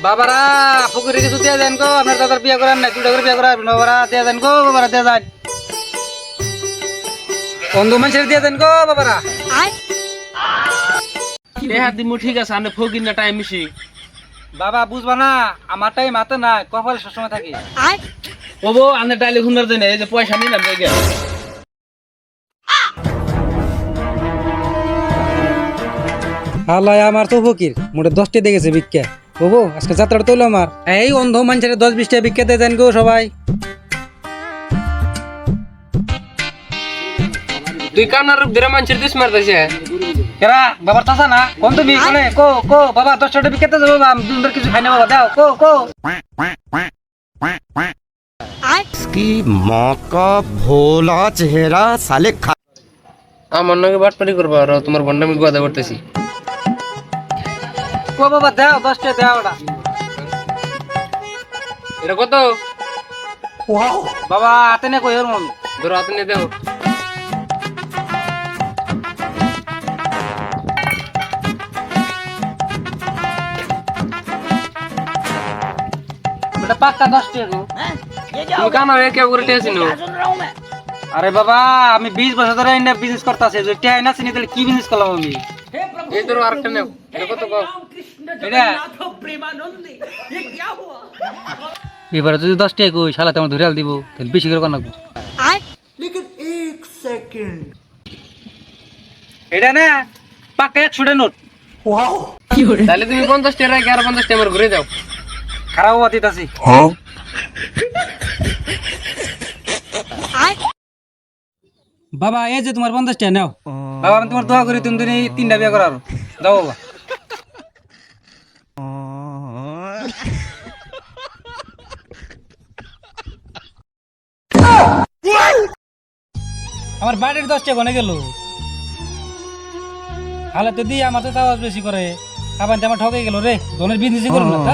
বাবারা পুকুরে কিছু দিয়ে দেন গো, আপনার দাদার বিয়ে করেন না, দুটা করে বিয়ে করাবেন বাবারা, দিয়ে দেন গো বাবারা, দিয়ে দেন অন্ধ মানুষের দিয়ে দেন গো বাবারা। দেহা দিমু ঠিক আছে, আমি ফকির না টাইম মিশি। বাবা বুঝবা না, আমার টাইম হাতে না, কপালে সবসময় থাকি। ও বউ আনে ডাইলে শুনবার দেয় না, এই যে পয়সা নিলাম জায়গা। আল্লাহ আমার তো ফকির মোটে 10টা দেখেছে ভিক্ষা। বাবু আজকে যাত্রাটা তৈল আমার, এই অন্ধ মানুষের 10-20টা ভিক্ষা দিয়ে দেন গো সবাই। তুই কানার রূপ ধরে মানুষের দিস মারতেছে। কেরা বাবার চাচা না কোন তুমি কোনে কো কো বাবা 10টা ভিক্ষা দিয়ে দেবো, আমি দুধের কিছু খাই না বাবা, দাও কো কো। इसकी माँ का भोला चेहरा साले खा। আমার নাকি বাটপারি করবা আর তোমার বন্ডামি কথা করতেছি। কো বাবা দাও 10টা দাও ওটা। এটা কত? বাবা হাতে নে কই ওর মন ধরো হাতে নিয়ে দেও। এটা পাক্কা 10টা গো। তুমি কানার একে করে টেছিল। আরে বাবা আমি 20 বছর ধরে ইন্ডিয়া বিজনেস করতেছি, যদি টাই না চিনি তাহলে কি বিজনেস করলাম আমি। এই ধরো আরেকটা নেও। এটা কত কও? এটা এবারে যদি 10টা কই শালা তোমার ধরে দিব তাহলে বেশি করে কোন এটা না পাক্কা 100টা নোট। তাহলে তুমি 50 টাকা রাখি আর 50 টাকা আমার ঘুরে যাও। খারাপ বাতিতাছি। বাবা এই যে তোমার 50টা নাও। বাবা আমি তোমার দোয়া করি তুমি 3টা বিয়ে করার দাও বাবা। আমার বাড়ির 10টা গনে গেল, হালে তো দিয়ে আমার তো আওয়াজ বেশি করে, আবার আমার ঠকে গেল রে, ধনের বিজনেসই করুন না তা